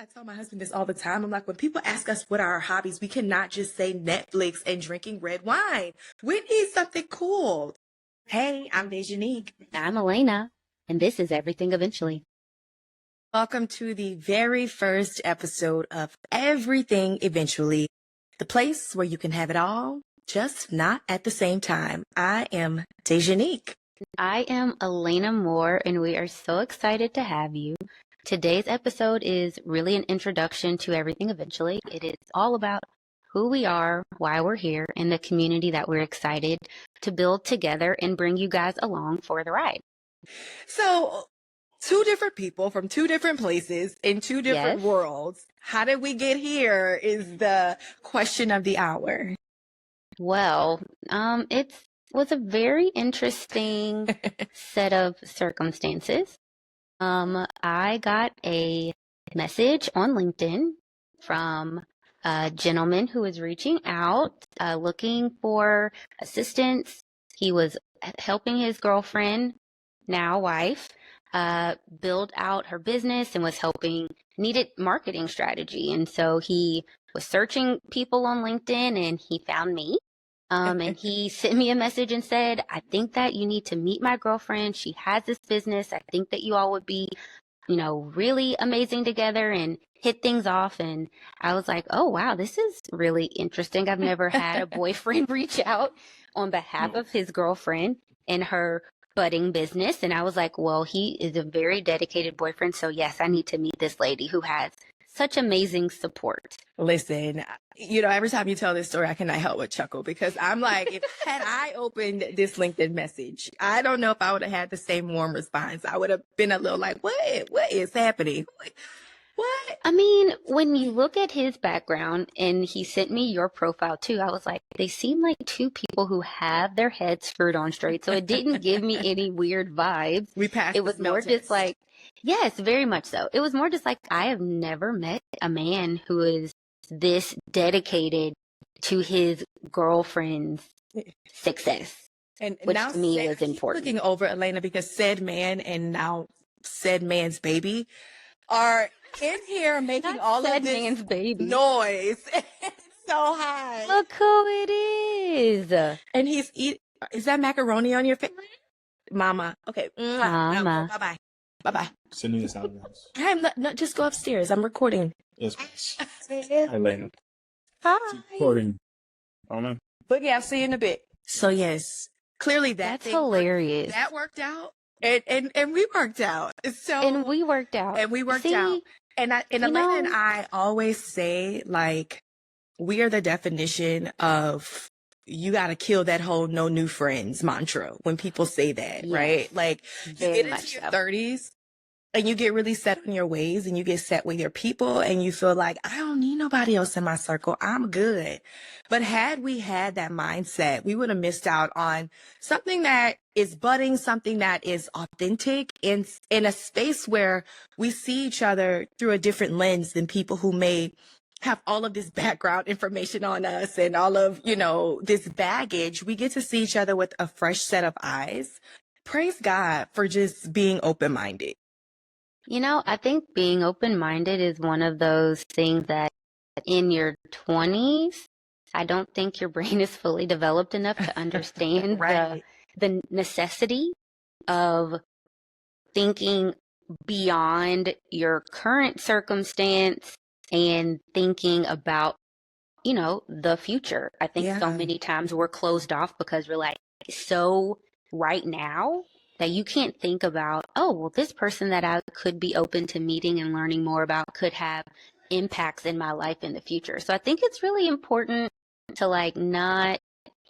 I tell my husband this all the time. I'm like, when people ask us what are our hobbies, we cannot just say Netflix and drinking red wine. We need something cool. Hey, I'm DeJonique. I'm Elaina, and this is Everything Eventually. Welcome to the very first episode of Everything Eventually, the place where you can have it all, just not at the same time. I am DeJonique. I am Elaina Moore, and we are so excited to have you. Today's episode is really an introduction to Everything Eventually. It is all about who we are, why we're here, and the community that we're excited to build together and bring you guys along for the ride. So, two different people from two different places in two different worlds. How did we get here is the question of the hour. Well, it was a very interesting set of circumstances. I got a message on LinkedIn from a gentleman who was reaching out, looking for assistance. He was helping his girlfriend, now wife, build out her business and was needed marketing strategy. And so he was searching people on LinkedIn and he found me. And he sent me a message and said, I think that you need to meet my girlfriend. She has this business. I think that you all would be, really amazing together and hit things off. And I was like, oh, wow, this is really interesting. I've never had a boyfriend reach out on behalf of his girlfriend and her budding business. And I was like, well, he is a very dedicated boyfriend. So yes, I need to meet this lady who has such amazing support. Listen, every time you tell this story, I cannot help but chuckle because I'm like, had I opened this LinkedIn message, I don't know if I would have had the same warm response. I would have been a little like, what is happening? What? I mean, when you look at his background and he sent me your profile too, I was like, they seem like two people who have their heads screwed on straight. So it didn't give me any weird vibes. We passed. It was more just like, yes, very much so. It was more just like, I have never met a man who is this dedicated to his girlfriend's success, which to me was important. Looking over Elaina because said man and now said man's baby are in here making all of this man's baby noise. It's so high. Look who it is. And he's eating. Is that macaroni on your face? Mama. Okay. Mama. No, bye-bye. Bye-bye. Send me this out. I'm not, just go upstairs. I'm recording. Yes, please. Hi, Elaina. Hi. Recording. Oh, man. But yeah, I'll see you in a bit. So yes, clearly that's hilarious. That worked out. And we worked out. And we worked out. And Elaina and I always say, like, we are the definition of you got to kill that whole no new friends mantra when people say that, right? Like, you get into your 30s and you get really set on your ways and you get set with your people and you feel like, I don't need nobody else in my circle. I'm good. But had we had that mindset, we would have missed out on something that is budding, something that is authentic in a space where we see each other through a different lens than people who may have all of this background information on us and all of, this baggage. We get to see each other with a fresh set of eyes. Praise God for just being open-minded. I think being open-minded is one of those things that in your 20s, I don't think your brain is fully developed enough to understand right. the necessity of thinking beyond your current circumstance and thinking about, the future. I think so many times we're closed off because we're like so right now that you can't think about, oh, well, this person that I could be open to meeting and learning more about could have impacts in my life in the future. So I think it's really important to not,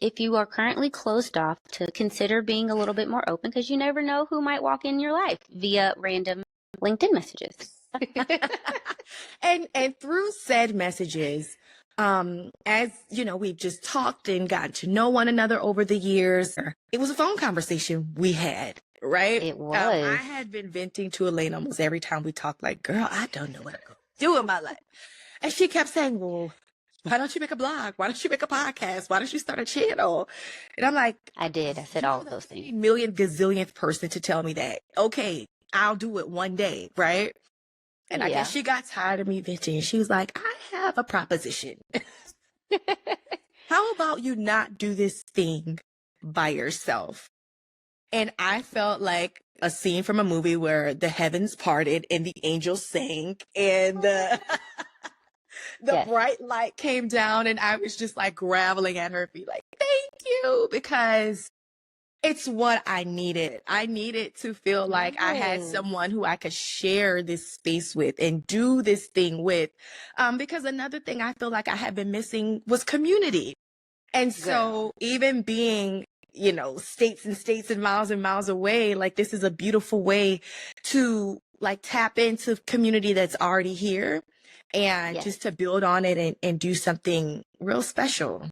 if you are currently closed off, to consider being a little bit more open because you never know who might walk in your life via random LinkedIn messages. and through said messages, as we've just talked and gotten to know one another over the years, it was a phone conversation we had, right? It was. I had been venting to Elaina almost every time we talked, like, girl, I don't know what I'm going to do in my life. And she kept saying, well, why don't you make a blog? Why don't you make a podcast? Why don't you start a channel? And I'm like, I did. I said all of those things. Million gazillionth person to tell me that. Okay, I'll do it one day, right? And I guess she got tired of me venting. She was like, I have a proposition. How about you not do this thing by yourself? And I felt like a scene from a movie where the heavens parted and the angels sang and the bright light came down, and I was just like groveling at her feet, like, thank you, because it's what I needed. I needed to feel like I had someone who I could share this space with and do this thing with. Because another thing I feel like I had been missing was community. And so even being, states and states and miles away, like, this is a beautiful way to like tap into community that's already here and just to build on it and do something real special.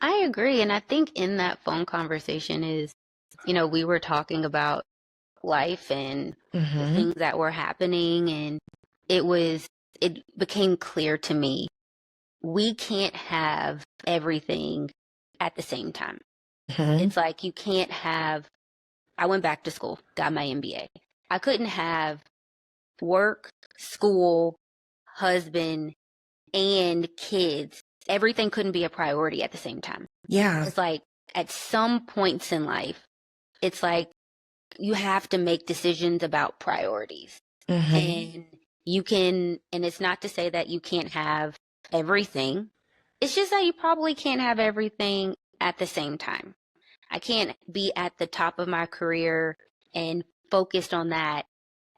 I agree. And I think in that phone conversation is, we were talking about life and the things that were happening. And it became clear to me, we can't have everything at the same time. It's like you can't have, I went back to school, got my MBA. I couldn't have work, school, husband, and kids. Everything couldn't be a priority at the same time. Yeah. It's like at some points in life, it's like you have to make decisions about priorities. And and it's not to say that you can't have everything. It's just that you probably can't have everything at the same time. I can't be at the top of my career and focused on that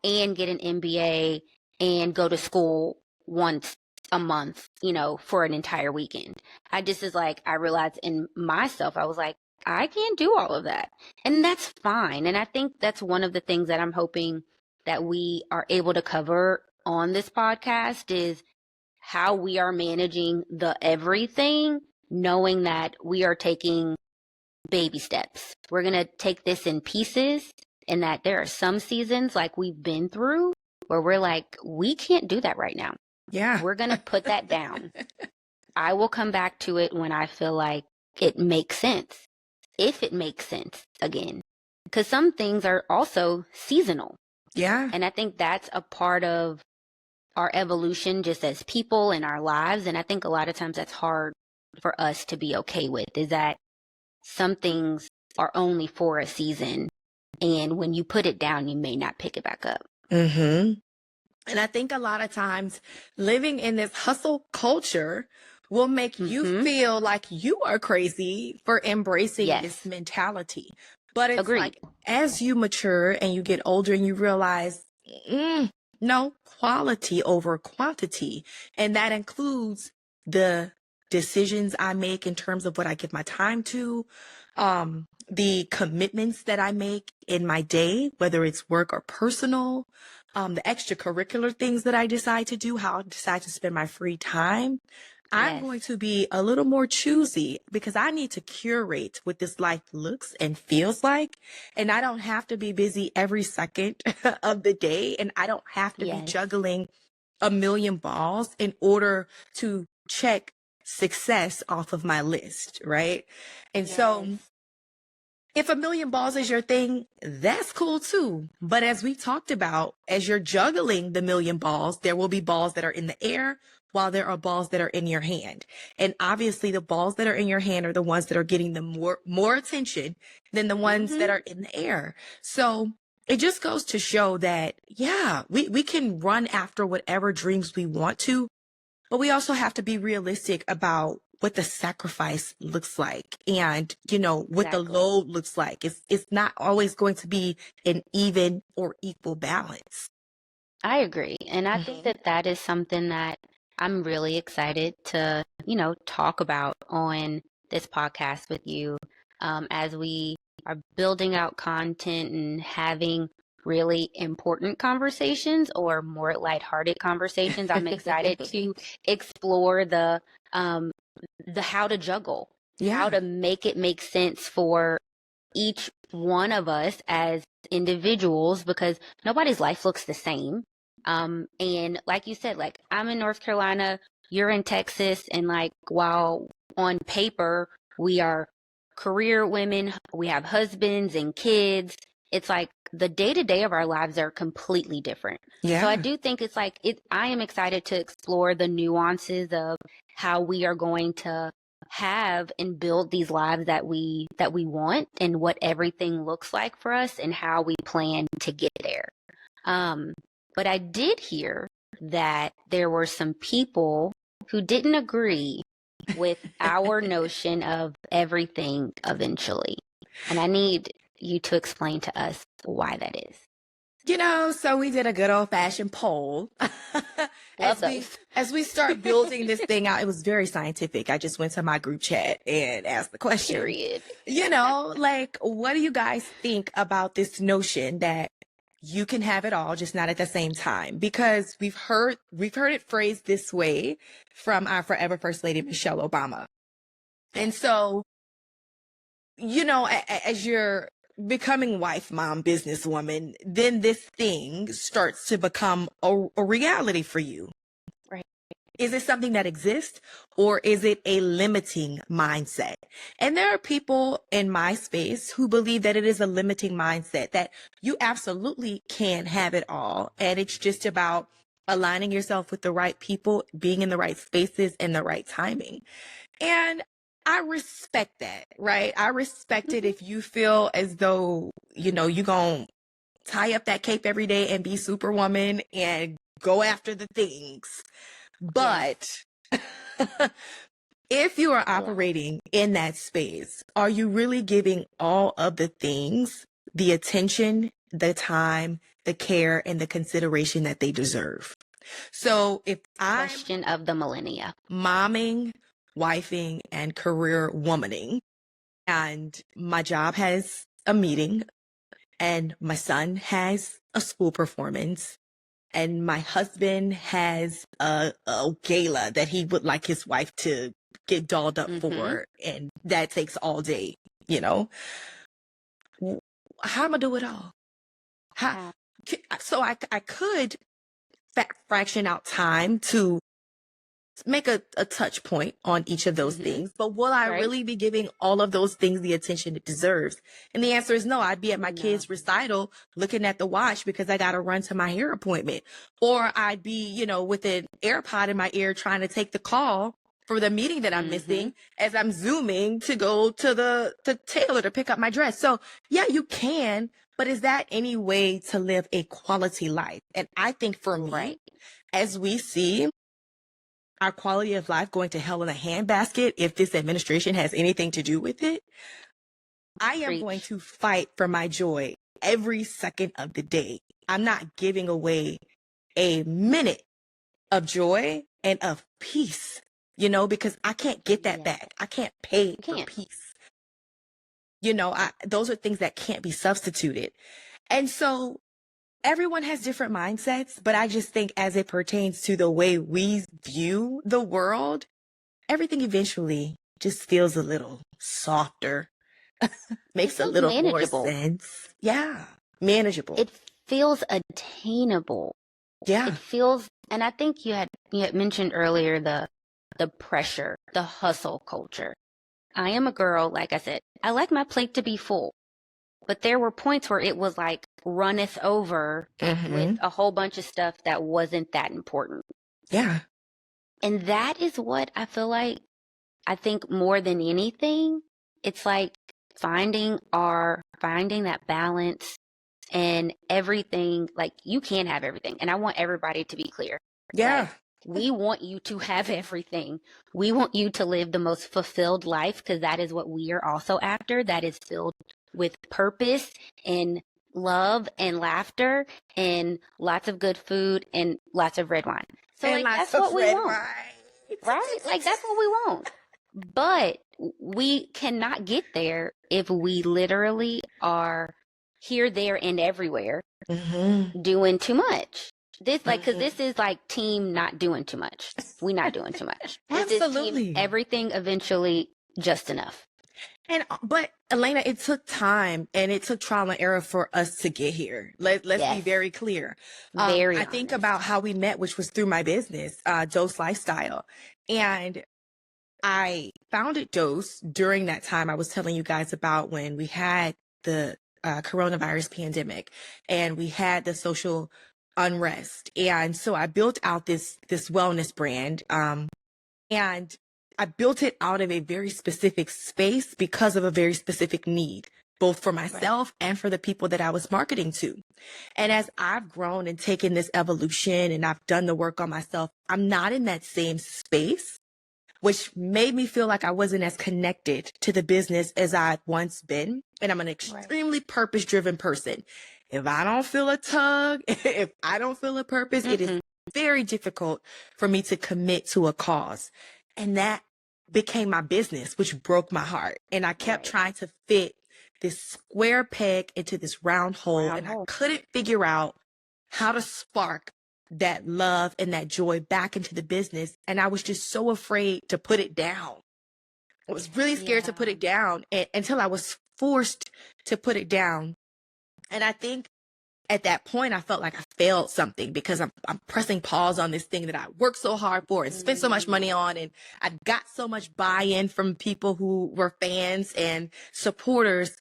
and get an MBA and go to school once a month, for an entire weekend. I realized in myself, I was like, I can't do all of that. And that's fine. And I think that's one of the things that I'm hoping that we are able to cover on this podcast is how we are managing the everything, knowing that we are taking baby steps. We're going to take this in pieces, and that there are some seasons like we've been through where we're like, we can't do that right now. Yeah. We're going to put that down. I will come back to it when I feel like it makes sense. If it makes sense again, because some things are also seasonal. Yeah. And I think that's a part of our evolution just as people in our lives. And I think a lot of times that's hard for us to be okay with, is that some things are only for a season. And when you put it down, you may not pick it back up. And I think a lot of times living in this hustle culture will make you feel like you are crazy for embracing this mentality. But it's like, as you mature and you get older and you realize, no, quality over quantity. And that includes the decisions I make in terms of what I give my time to, the commitments that I make in my day, whether it's work or personal, the extracurricular things that I decide to do, how I decide to spend my free time. I'm going to be a little more choosy because I need to curate what this life looks and feels like. And I don't have to be busy every second of the day. And I don't have to be juggling a million balls in order to check success off of my list, right? And so if a million balls is your thing, that's cool too. But as we talked about, as you're juggling the million balls, there will be balls that are in the air while there are balls that are in your hand. And obviously the balls that are in your hand are the ones that are getting the more attention than the ones that are in the air. So it just goes to show that, we can run after whatever dreams we want to, but we also have to be realistic about what the sacrifice looks like and, what the load looks like. It's not always going to be an even or equal balance. I agree. And I think that is something that I'm really excited to, talk about on this podcast with you as we are building out content and having really important conversations or more lighthearted conversations. I'm excited to explore the how to juggle, how to make it make sense for each one of us as individuals, because nobody's life looks the same. And like you said, like I'm in North Carolina, you're in Texas, and like while on paper we are career women, we have husbands and kids, it's like the day-to-day of our lives are completely different. Yeah. So I do think it's like I am excited to explore the nuances of how we are going to have and build these lives that we want, and what everything looks like for us and how we plan to get there. But I did hear that there were some people who didn't agree with our notion of everything eventually. And I need you to explain to us why that is. So we did a good old fashioned poll. as we start building this thing out. It was very scientific. I just went to my group chat and asked the question. Period. Like, what do you guys think about this notion that you can have it all, just not at the same time? Because we've heard it phrased this way from our forever First Lady, Michelle Obama. And so, as you're becoming wife, mom, businesswoman, then this thing starts to become a reality for you. Right. Is it something that exists, or is it a limiting mindset? And there are people in my space who believe that it is a limiting mindset, that you absolutely can have it all. And it's just about aligning yourself with the right people, being in the right spaces, and the right timing. And I respect that, right? I respect it if you feel as though, you're going to tie up that cape every day and be superwoman and go after the things. But if you are operating in that space, are you really giving all of the things the attention, the time, the care, and the consideration that they deserve? So if I'm question of the millennia, momming, wifing, and career womaning, and my job has a meeting, and my son has a school performance, and my husband has a gala that he would like his wife to get dolled up for, and that takes all day, how am I gonna do it all? So I could fraction out time to make a touch point on each of those things, but will I really be giving all of those things the attention it deserves? And the answer is no. I'd be at my kid's recital looking at the watch because I got to run to my hair appointment, or I'd be, with an AirPod in my ear trying to take the call for the meeting that I'm missing as I'm zooming to go to the tailor to pick up my dress. So yeah, you can, but is that any way to live a quality life? And I think for me, as we see our quality of life going to hell in a handbasket, if this administration has anything to do with it, I am going to fight for my joy every second of the day. I'm not giving away a minute of joy and of peace, because I can't get that back. I can't pay for peace. Those are things that can't be substituted. And so everyone has different mindsets, but I just think as it pertains to the way we view the world, everything eventually just feels a little softer, makes a little more sense. Yeah, manageable. It feels attainable. Yeah. It feels, and I think you had mentioned earlier the pressure, the hustle culture. I am a girl, like I said, I like my plate to be full. But there were points where it was like runneth over with a whole bunch of stuff that wasn't that important. Yeah. And that is what I feel like, I think more than anything, it's like finding that balance and everything. Like, you can have everything. And I want everybody to be clear. Yeah. Like, we want you to have everything. We want you to live the most fulfilled life, because that is what we are also after. That is filled with purpose and love and laughter and lots of good food and lots of red wine. So and that's what we want. Right? Like, that's what we want. But we cannot get there if we literally are here, there, and everywhere doing too much. This, like, because this is like team not doing too much. We not doing too much. Absolutely. This is team everything eventually just enough. But Elaina, it took time and it took trial and error for us to get here. Let's be very clear. I think about how we met, which was through my business, Dose Lifestyle. And I founded Dose during that time I was telling you guys about, when we had the coronavirus pandemic, and we had the social unrest. And so I built out this wellness brand. And I built it out of a very specific space because of a very specific need, both for myself and for the people that I was marketing to. And as I've grown and taken this evolution and I've done the work on myself, I'm not in that same space, which made me feel like I wasn't as connected to the business as I'd once been. And I'm an extremely purpose-driven person. If I don't feel a tug, if I don't feel a purpose, it is very difficult for me to commit to a cause. And that became my business, which broke my heart. And I kept trying to fit this square peg into this round hole. And I couldn't figure out how to spark that love and that joy back into the business. And I was just so afraid to put it down. I was really scared to put it down until I was forced to put it down. And I think at that point, I felt like I failed something because I'm pressing pause on this thing that I worked so hard for and spent so much money on. And I got so much buy-in from people who were fans and supporters.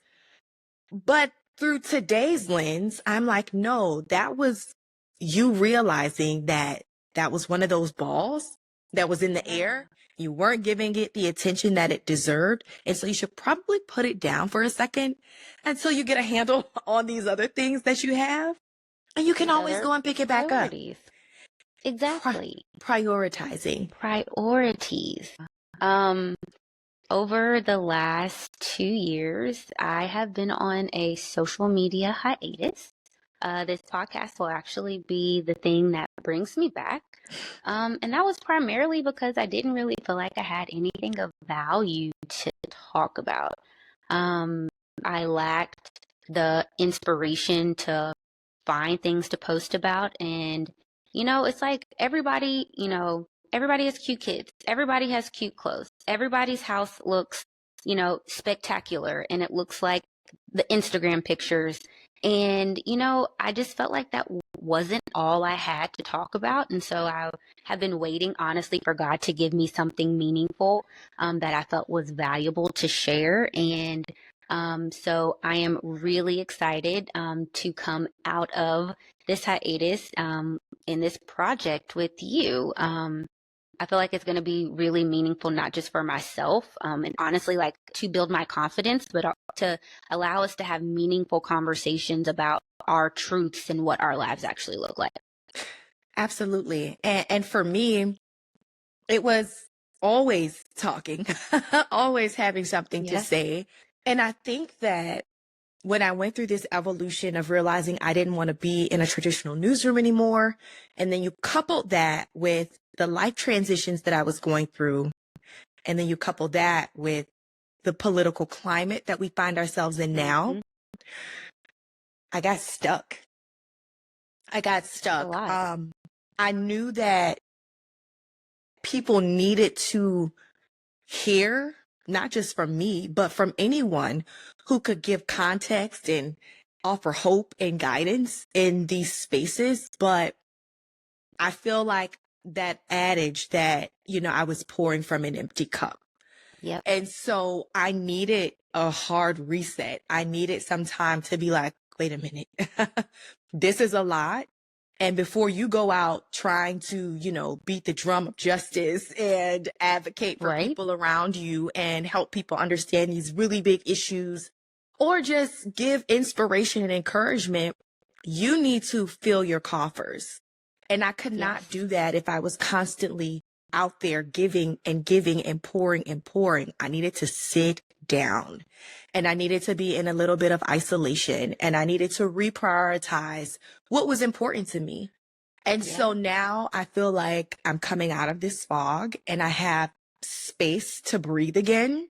But through today's lens, I'm like, no, that was you realizing that that was one of those balls that was in the air. You weren't giving it the attention that it deserved. And so you should probably put it down for a second until you get a handle on these other things that you have. And you can always go and pick it back up. Exactly. Prioritizing. Priorities. Over the last 2 years, I have been on a social media hiatus. This podcast will actually be the thing that brings me back. And that was primarily because I didn't really feel like I had anything of value to talk about. I lacked the inspiration to find things to post about. And, it's like everybody has cute kids. Everybody has cute clothes. Everybody's house looks, spectacular. And it looks like the Instagram pictures. And, I just felt like that wasn't all I had to talk about. And so I have been waiting, honestly, for God to give me something meaningful that I felt was valuable to share. And so I am really excited to come out of this hiatus in this project with you. I feel like it's going to be really meaningful, not just for myself and honestly, like to build my confidence, but to allow us to have meaningful conversations about our truths and what our lives actually look like. Absolutely. And for me, it was always talking, always having something to say. And I think that when I went through this evolution of realizing I didn't want to be in a traditional newsroom anymore, and then you coupled that with the life transitions that I was going through, and then you couple that with the political climate that we find ourselves in now, I got stuck. I knew that people needed to hear, not just from me, but from anyone who could give context and offer hope and guidance in these spaces. But I feel like that adage that, I was pouring from an empty cup. Yep. And so I needed a hard reset. I needed some time to be like, wait a minute, this is a lot. And before you go out trying to, beat the drum of justice and advocate for people around you and help people understand these really big issues, or just give inspiration and encouragement, you need to fill your coffers. And I could not do that if I was constantly out there giving and giving and pouring and pouring. I needed to sit down and I needed to be in a little bit of isolation and I needed to reprioritize what was important to me. And so now I feel like I'm coming out of this fog and I have space to breathe again.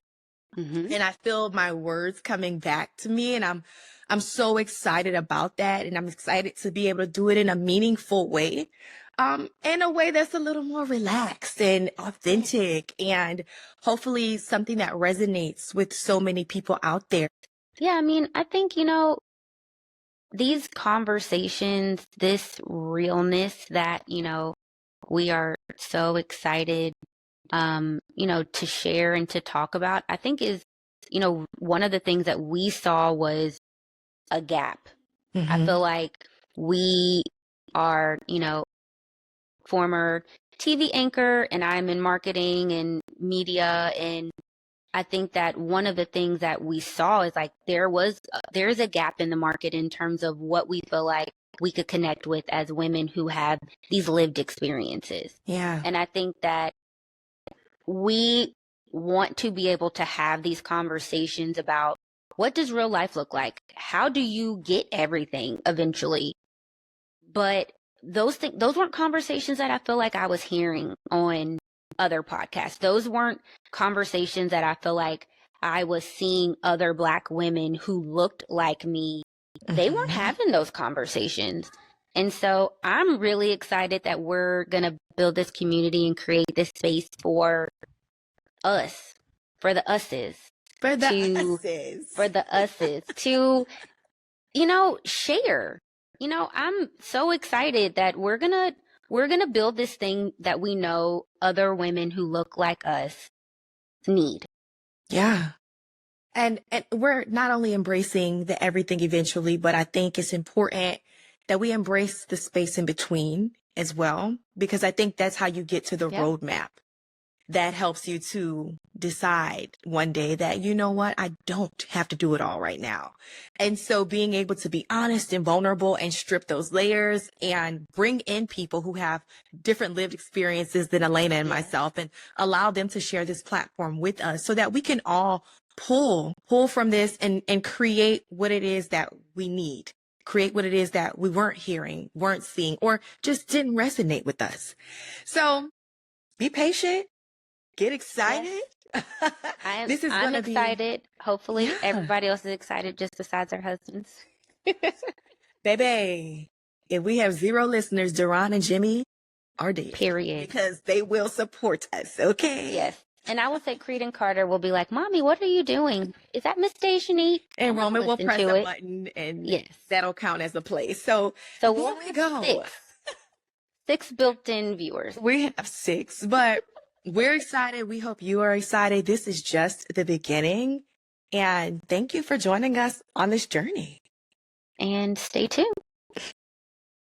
And I feel my words coming back to me and I'm so excited about that. And I'm excited to be able to do it in a meaningful way. In a way that's a little more relaxed and authentic and hopefully something that resonates with so many people out there. Yeah, I mean, I think, these conversations, this realness that, we are so excited, to share and to talk about, I think is, one of the things that we saw was a gap. Mm-hmm. I feel like we are, former TV anchor, and I'm in marketing and media. And I think that one of the things that we saw is like there's a gap in the market in terms of what we feel like we could connect with as women who have these lived experiences. Yeah. And I think that we want to be able to have these conversations about what does real life look like? How do you get everything eventually? But those weren't conversations that I feel like I was hearing on other podcasts. Those weren't conversations that I feel like I was seeing other Black women who looked like me. They weren't having those conversations. And so I'm really excited that we're going to build this community and create this space for us, for the us's. For the us's to, share. I'm so excited that we're gonna build this thing that we know other women who look like us need. Yeah. And we're not only embracing the everything eventually, but I think it's important that we embrace the space in between as well, because I think that's how you get to the roadmap that helps you to decide one day that, you know what, I don't have to do it all right now. And so being able to be honest and vulnerable and strip those layers and bring in people who have different lived experiences than Elaina and myself, and allow them to share this platform with us so that we can all pull from this and create what it is that we need. Create what it is that we weren't hearing, weren't seeing, or just didn't resonate with us. So be patient. Get excited. Yes. I'm excited. Hopefully everybody else is excited just besides our husbands. Baby, if we have 0 listeners, Duran and Jimmy are dead. Period. Because they will support us, okay? Yes. And I will say Creed and Carter will be like, Mommy, what are you doing? Is that Miss DeJonique? And Roman will press a button and that'll count as a play. So we'll we go. 6 built-in viewers. We have 6, but we're excited. We hope you are excited. This is just the beginning. And thank you for joining us on this journey. And stay tuned.